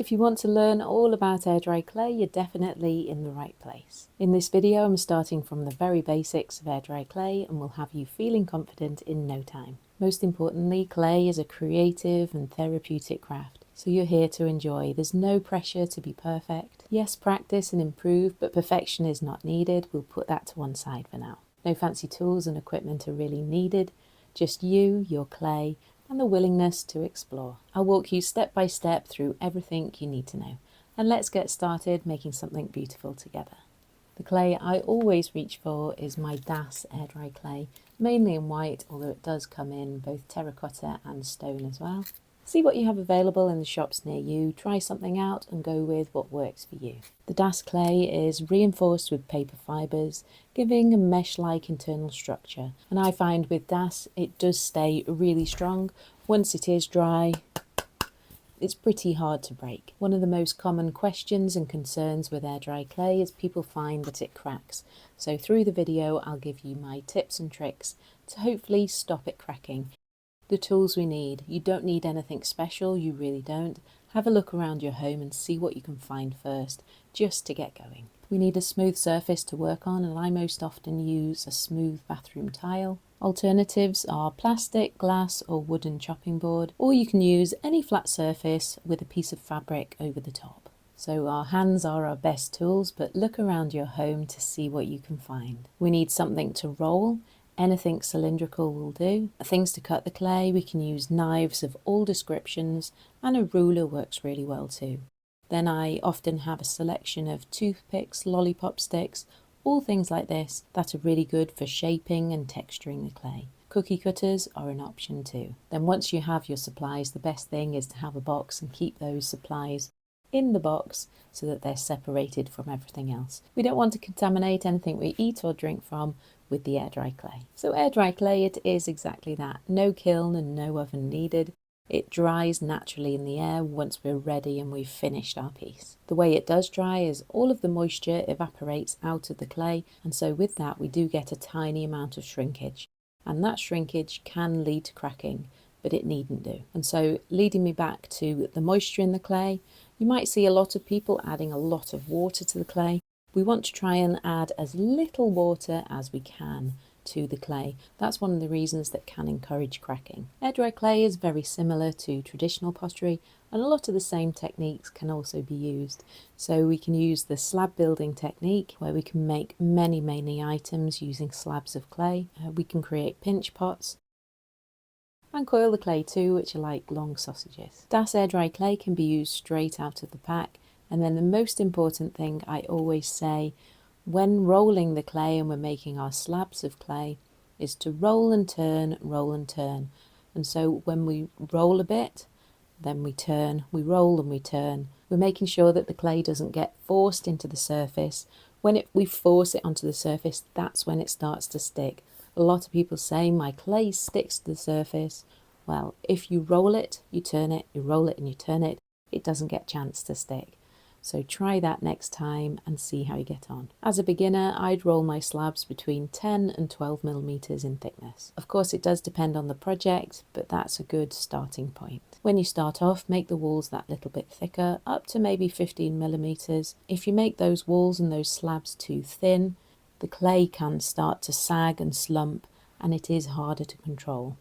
If you want to learn all about air dry clay, you're definitely in the right place. In this video, I'm starting from the very basics of air dry clay and will have you feeling confident in no time. Most importantly, clay is a creative and therapeutic craft, so you're here to enjoy. There's no pressure to be perfect. Yes, practice and improve, but perfection is not needed. We'll put that to one side for now. No fancy tools and equipment are really needed, just you, your clay, and the willingness to explore. I'll walk you step by step through everything you need to know. And let's get started making something beautiful together. The clay I always reach for is my Das air dry clay, mainly in white, although it does come in both terracotta and stone as well. See what you have available in the shops near you, try something out and go with what works for you. The Das clay is reinforced with paper fibres, giving a mesh-like internal structure. And I find with Das it does stay really strong. Once it is dry, it's pretty hard to break. One of the most common questions and concerns with air dry clay is people find that it cracks. So through the video I'll give you my tips and tricks to hopefully stop it cracking. The tools we need. You don't need anything special, you really don't. Have a look around your home and see what you can find first, just to get going. We need a smooth surface to work on, and I most often use a smooth bathroom tile. Alternatives are plastic, glass or wooden chopping board, or you can use any flat surface with a piece of fabric over the top. So our hands are our best tools, but look around your home to see what you can find. We need something to roll. Anything cylindrical will do. Things to cut the clay, we can use knives of all descriptions, and a ruler works really well too. Then I often have a selection of toothpicks, lollipop sticks, all things like this that are really good for shaping and texturing the clay. Cookie cutters are an option too. Then once you have your supplies, the best thing is to have a box and keep those supplies in the box so that they're separated from everything else. We don't want to contaminate anything we eat or drink from with the air dry clay. So air dry clay, it is exactly that. No kiln and no oven needed. It dries naturally in the air once we're ready and we've finished our piece. The way it does dry is all of the moisture evaporates out of the clay, and so with that we do get a tiny amount of shrinkage, and that shrinkage can lead to cracking, but it needn't do. And so leading me back to the moisture in the clay, you might see a lot of people adding a lot of water to the clay. We want to try and add as little water as we can to the clay. That's one of the reasons that can encourage cracking. Air dry clay is very similar to traditional pottery, and a lot of the same techniques can also be used. So we can use the slab building technique where we can make many items using slabs of clay. We can create pinch pots and coil the clay too, which are like long sausages. Das air dry clay can be used straight out of the pack. And then the most important thing I always say when rolling the clay and we're making our slabs of clay is to roll and turn, roll and turn. And so when we roll a bit, then we turn, we roll and we turn. We're making sure that the clay doesn't get forced into the surface. When we force it onto the surface, that's when it starts to stick. A lot of people say my clay sticks to the surface. Well, if you roll it, you turn it, you roll it and you turn it, it doesn't get a chance to stick. So try that next time and see how you get on. As a beginner, I'd roll my slabs between 10 and 12 millimeters in thickness. Of course, it does depend on the project, but that's a good starting point. When you start off, make the walls that little bit thicker, up to maybe 15 millimeters. If you make those walls and those slabs too thin, the clay can start to sag and slump, and it is harder to control.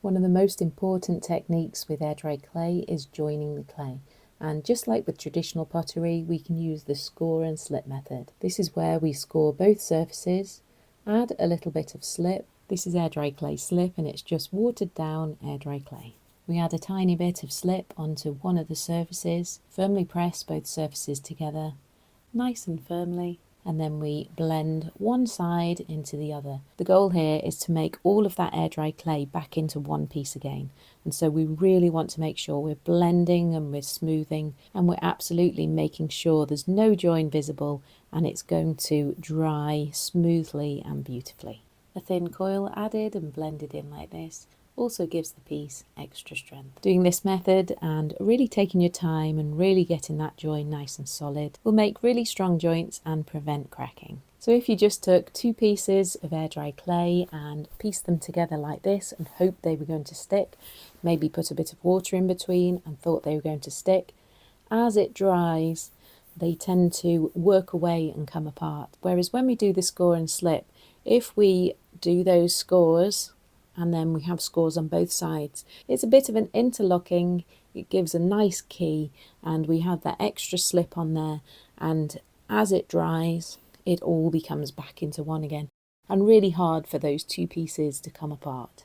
One of the most important techniques with air dry clay is joining the clay. And just like with traditional pottery, we can use the score and slip method. This is where we score both surfaces, add a little bit of slip. This is air dry clay slip, and it's just watered down air dry clay. We add a tiny bit of slip onto one of the surfaces, firmly press both surfaces together, nice and firmly, and then we blend one side into the other. The goal here is to make all of that air dry clay back into one piece again. And so we really want to make sure we're blending and we're smoothing, and we're absolutely making sure there's no join visible and it's going to dry smoothly and beautifully. A thin coil added and blended in like this also gives the piece extra strength. Doing this method and really taking your time and really getting that join nice and solid will make really strong joints and prevent cracking. So if you just took two pieces of air dry clay and pieced them together like this and hoped they were going to stick, maybe put a bit of water in between and thought they were going to stick, as it dries, they tend to work away and come apart. Whereas when we do the score and slip, if we do those scores and then we have scores on both sides, it's a bit of an interlocking, it gives a nice key, and we have that extra slip on there, and as it dries, it all becomes back into one again, and really hard for those two pieces to come apart.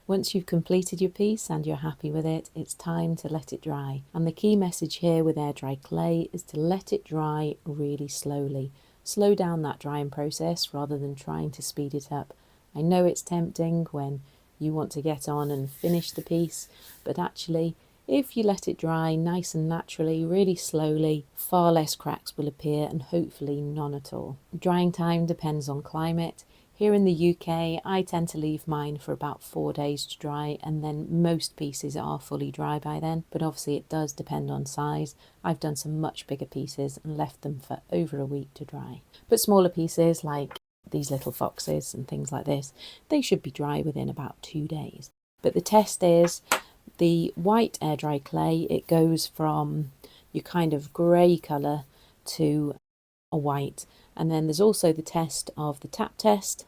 Once you've completed your piece and you're happy with it, it's time to let it dry. And the key message here with air dry clay is to let it dry really slowly. Slow down that drying process rather than trying to speed it up. I know it's tempting when you want to get on and finish the piece, but actually, if you let it dry nice and naturally, really slowly, far less cracks will appear and hopefully none at all. Drying time depends on climate. Here in the UK, I tend to leave mine for about 4 days to dry, and then most pieces are fully dry by then, but obviously it does depend on size. I've done some much bigger pieces and left them for over a week to dry. But smaller pieces like these little foxes and things like this, they should be dry within about 2 days. But the test is the white air dry clay, it goes from your kind of grey colour to a white. And then there's also the test of the tap test,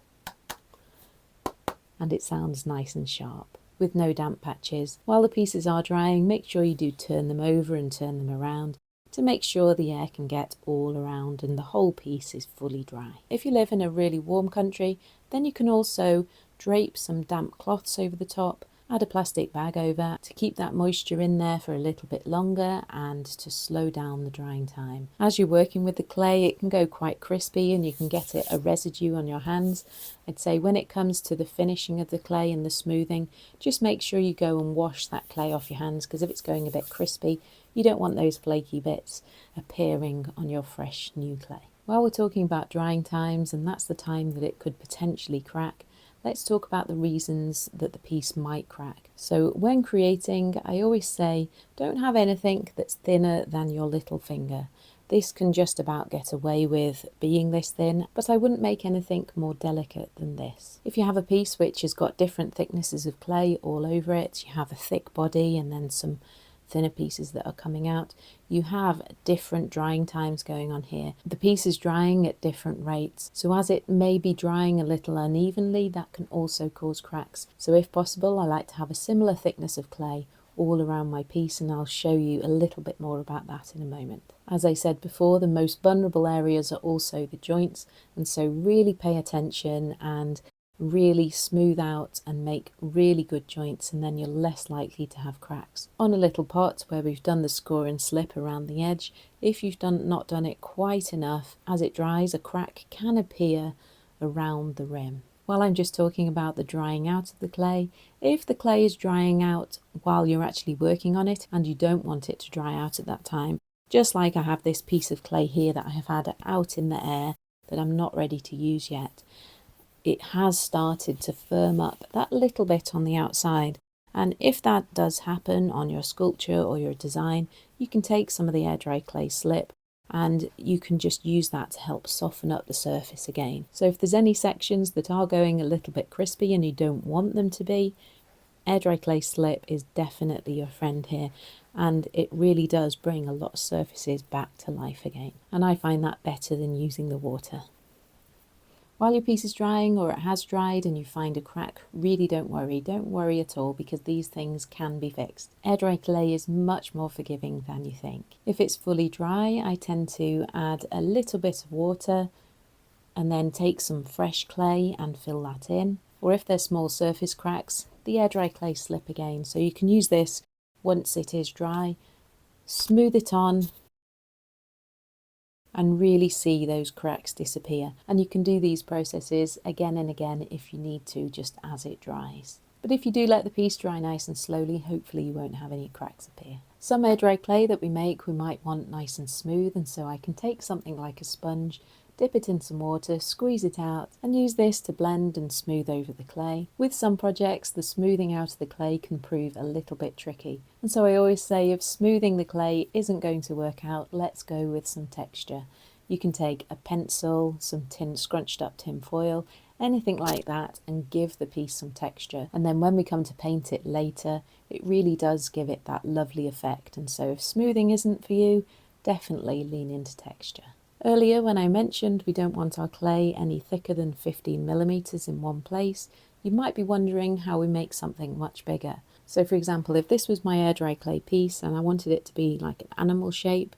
and it sounds nice and sharp with no damp patches. While the pieces are drying, make sure you do turn them over and turn them around to make sure the air can get all around and the whole piece is fully dry. If you live in a really warm country, then you can also drape some damp cloths over the top, add a plastic bag over to keep that moisture in there for a little bit longer and to slow down the drying time. As you're working with the clay, it can go quite crispy and you can get a residue on your hands. I'd say when it comes to the finishing of the clay and the smoothing, just make sure you go and wash that clay off your hands, because if it's going a bit crispy, you don't want those flaky bits appearing on your fresh new clay. While we're talking about drying times, and that's the time that it could potentially crack, let's talk about the reasons that the piece might crack. So when creating, I always say, don't have anything that's thinner than your little finger. This can just about get away with being this thin, but I wouldn't make anything more delicate than this. If you have a piece which has got different thicknesses of clay all over it, you have a thick body and then some thinner pieces that are coming out, you have different drying times going on here. The piece is drying at different rates, so as it may be drying a little unevenly, that can also cause cracks. So if possible, I like to have a similar thickness of clay all around my piece, and I'll show you a little bit more about that in a moment. As I said before, the most vulnerable areas are also the joints, and so really pay attention and really smooth out and make really good joints, and then you're less likely to have cracks. On a little pot where we've done the score and slip around the edge, if you've not done it quite enough, as it dries, a crack can appear around the rim. While I'm just talking about the drying out of the clay, if the clay is drying out while you're actually working on it and you don't want it to dry out at that time, just like I have this piece of clay here that I have had out in the air that I'm not ready to use yet, it has started to firm up that little bit on the outside. And if that does happen on your sculpture or your design, you can take some of the air dry clay slip and you can just use that to help soften up the surface again. So if there's any sections that are going a little bit crispy and you don't want them to be, air dry clay slip is definitely your friend here, and it really does bring a lot of surfaces back to life again. And I find that better than using the water. While your piece is drying or it has dried and you find a crack, really don't worry at all, because these things can be fixed. Air dry clay is much more forgiving than you think. If it's fully dry, I tend to add a little bit of water and then take some fresh clay and fill that in. Or if there's small surface cracks, the air dry clay slip again. So you can use this once it is dry, smooth it on, and really see those cracks disappear. And you can do these processes again and again if you need to, just as it dries. But if you do let the piece dry nice and slowly, hopefully you won't have any cracks appear. Some air dry clay that we make, we might want nice and smooth, and so I can take something like a sponge, dip it in some water, squeeze it out, and use this to blend and smooth over the clay. With some projects, the smoothing out of the clay can prove a little bit tricky. And so I always say, if smoothing the clay isn't going to work out, let's go with some texture. You can take a pencil, some scrunched up tin foil, anything like that, and give the piece some texture. And then when we come to paint it later, it really does give it that lovely effect. And so if smoothing isn't for you, definitely lean into texture. Earlier when I mentioned we don't want our clay any thicker than 15 millimeters in one place, you might be wondering how we make something much bigger. So for example, if this was my air dry clay piece and I wanted it to be like an animal shape,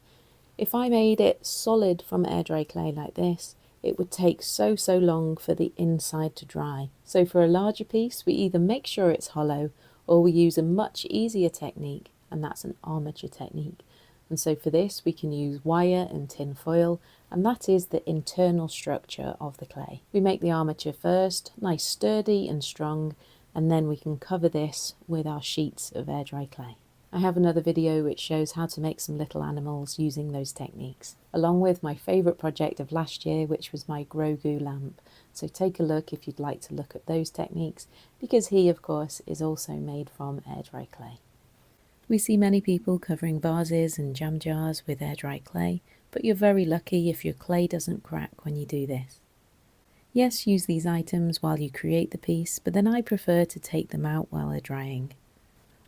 if I made it solid from air dry clay like this, it would take so long for the inside to dry. So for a larger piece, we either make sure it's hollow or we use a much easier technique, and that's an armature technique. And so for this, we can use wire and tin foil, and that is the internal structure of the clay. We make the armature first, nice sturdy and strong, and then we can cover this with our sheets of air dry clay. I have another video which shows how to make some little animals using those techniques, along with my favourite project of last year, which was my Grogu lamp. So take a look if you'd like to look at those techniques, because he of course is also made from air dry clay. We see many people covering vases and jam jars with air dry clay, but you're very lucky if your clay doesn't crack when you do this. Yes, use these items while you create the piece, but then I prefer to take them out while they're drying.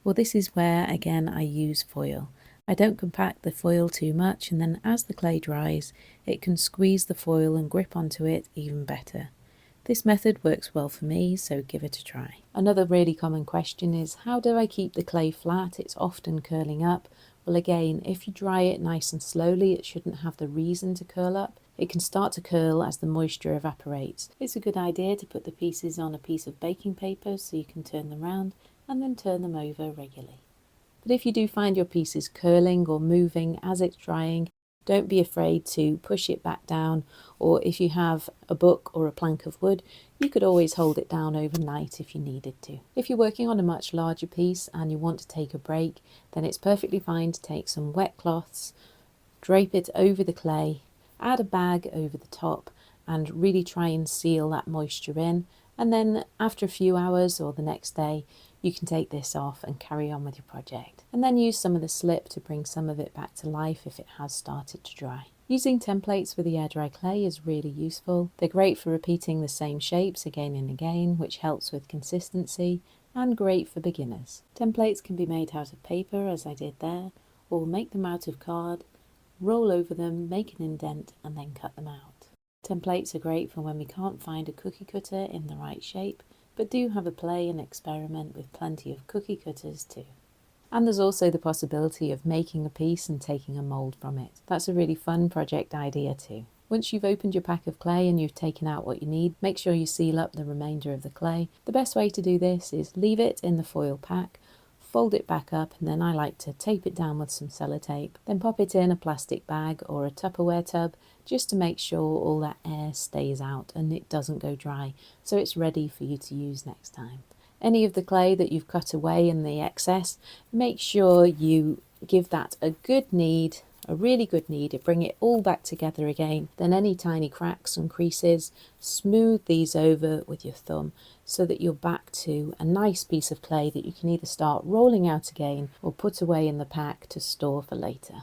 Well, this is where, again, I use foil. I don't compact the foil too much, and then as the clay dries, it can squeeze the foil and grip onto it even better. This method works well for me, so give it a try. Another really common question is, how do I keep the clay flat? It's often curling up. Well, again, if you dry it nice and slowly, it shouldn't have the reason to curl up. It can start to curl as the moisture evaporates. It's a good idea to put the pieces on a piece of baking paper so you can turn them around and then turn them over regularly. But if you do find your pieces curling or moving as it's drying, don't be afraid to push it back down, or if you have a book or a plank of wood, you could always hold it down overnight if you needed to. If you're working on a much larger piece and you want to take a break, then it's perfectly fine to take some wet cloths, drape it over the clay, add a bag over the top, and really try and seal that moisture in. And then after a few hours or the next day, you can take this off and carry on with your project. And then use some of the slip to bring some of it back to life if it has started to dry. Using templates with the air dry clay is really useful. They're great for repeating the same shapes again and again, which helps with consistency, and great for beginners. Templates can be made out of paper, as I did there, or make them out of card, roll over them, make an indent, and then cut them out. Templates are great for when we can't find a cookie cutter in the right shape, but do have a play and experiment with plenty of cookie cutters too. And there's also the possibility of making a piece and taking a mould from it. That's a really fun project idea too. Once you've opened your pack of clay and you've taken out what you need, make sure you seal up the remainder of the clay. The best way to do this is leave it in the foil pack, fold it back up, and then I like to tape it down with some sellotape, then pop it in a plastic bag or a Tupperware tub just to make sure all that air stays out and it doesn't go dry, so it's ready for you to use next time. Any of the clay that you've cut away in the excess, make sure you give that a good knead, a really good knead, bring it all back together again. Then any tiny cracks and creases, smooth these over with your thumb so that you're back to a nice piece of clay that you can either start rolling out again or put away in the pack to store for later.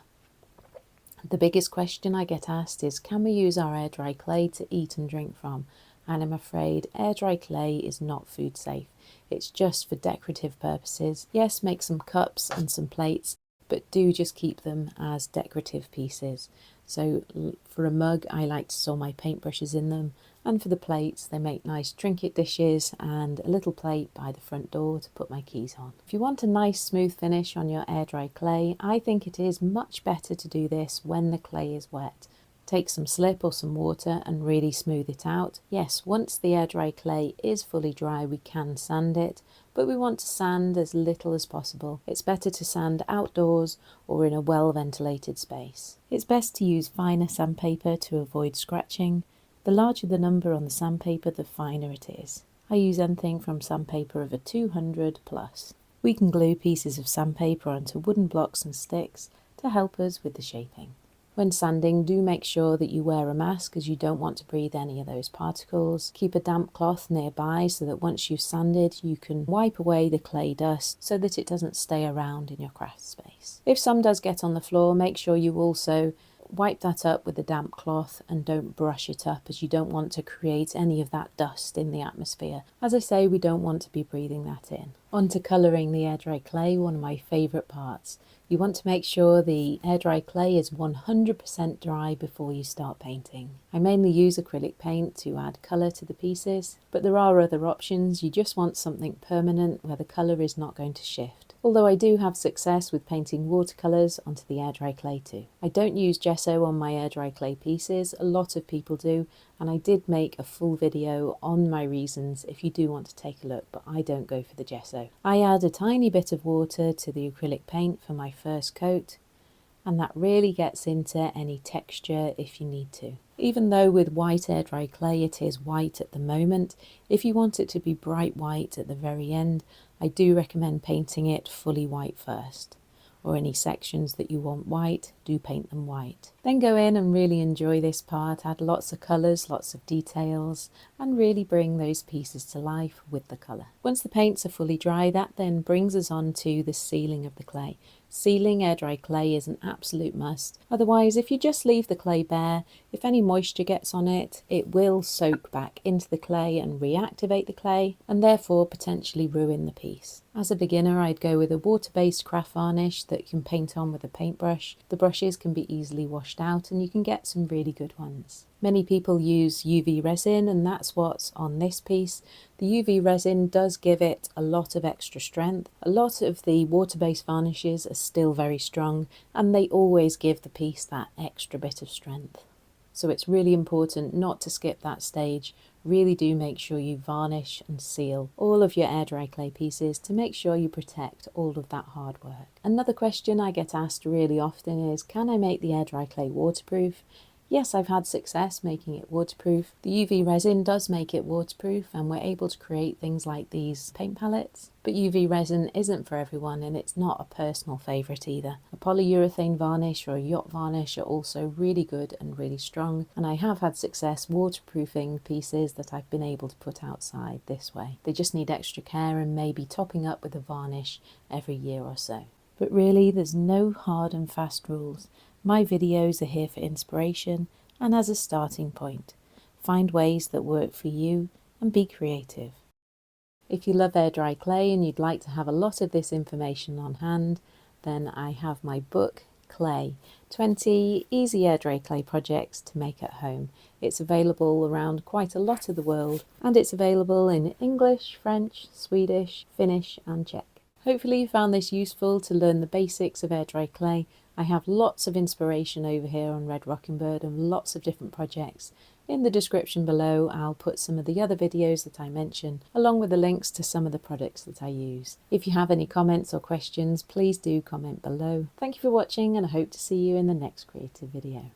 The biggest question I get asked is, can we use our air dry clay to eat and drink from? And I'm afraid air dry clay is not food safe. It's just for decorative purposes. Yes, make some cups and some plates, but do just keep them as decorative pieces. So for a mug, I like to store my paintbrushes in them, and for the plates, they make nice trinket dishes and a little plate by the front door to put my keys on. If you want a nice smooth finish on your air dry clay, I think it is much better to do this when the clay is wet. Take some slip or some water and really smooth it out. Yes, once the air dry clay is fully dry, we can sand it, but we want to sand as little as possible. It's better to sand outdoors or in a well ventilated space. It's best to use finer sandpaper to avoid scratching. The larger the number on the sandpaper, the finer it is. I use anything from sandpaper of a 200 plus. We can glue pieces of sandpaper onto wooden blocks and sticks to help us with the shaping. When sanding, do make sure that you wear a mask, as you don't want to breathe any of those particles. Keep a damp cloth nearby so that once you've sanded, you can wipe away the clay dust so that it doesn't stay around in your craft space. If some does get on the floor, make sure you also wipe that up with a damp cloth and don't brush it up, as you don't want to create any of that dust in the atmosphere. As I say, we don't want to be breathing that in. On to colouring the air dry clay, one of my favourite parts. You want to make sure the air dry clay is 100% dry before you start painting. I mainly use acrylic paint to add colour to the pieces, but there are other options. You just want something permanent where the colour is not going to shift. Although I do have success with painting watercolours onto the air dry clay too. I don't use gesso on my air dry clay pieces, a lot of people do, and I did make a full video on my reasons if you do want to take a look, but I don't go for the gesso. I add a tiny bit of water to the acrylic paint for my first coat, and that really gets into any texture if you need to. Even though with white air dry clay it is white at the moment, if you want it to be bright white at the very end, I do recommend painting it fully white first. Or any sections that you want white, do paint them white. Then go in and really enjoy this part, add lots of colours, lots of details, and really bring those pieces to life with the colour. Once the paints are fully dry, that then brings us on to the sealing of the clay. Sealing air dry clay is an absolute must. Otherwise, if you just leave the clay bare, if any moisture gets on it, it will soak back into the clay and reactivate the clay, and therefore potentially ruin the piece. As a beginner, I'd go with a water-based craft varnish that you can paint on with a paintbrush. The brushes can be easily washed out and you can get some really good ones. Many people use UV resin, and that's what's on this piece. The UV resin does give it a lot of extra strength. A lot of the water-based varnishes are still very strong, and they always give the piece that extra bit of strength. So it's really important not to skip that stage. Really do make sure you varnish and seal all of your air dry clay pieces to make sure you protect all of that hard work. Another question I get asked really often is, can I make the air dry clay waterproof? Yes, I've had success making it waterproof. The UV resin does make it waterproof, and we're able to create things like these paint palettes. But UV resin isn't for everyone, and it's not a personal favourite either. A polyurethane varnish or a yacht varnish are also really good and really strong, and I have had success waterproofing pieces that I've been able to put outside this way. They just need extra care and maybe topping up with a varnish every year or so. But really, there's no hard and fast rules. My videos are here for inspiration and as a starting point. Find ways that work for you and be creative. If you love air dry clay and you'd like to have a lot of this information on hand, then I have my book, Clay, 20 easy air dry clay projects to make at home. It's available around quite a lot of the world, and it's available in English, French, Swedish, Finnish and Czech. Hopefully you found this useful to learn the basics of air dry clay. I have lots of inspiration over here on Red Rocking Bird and lots of different projects. In the description below I'll put some of the other videos that I mention, along with the links to some of the products that I use. If you have any comments or questions, please do comment below. Thank you for watching, and I hope to see you in the next creative video.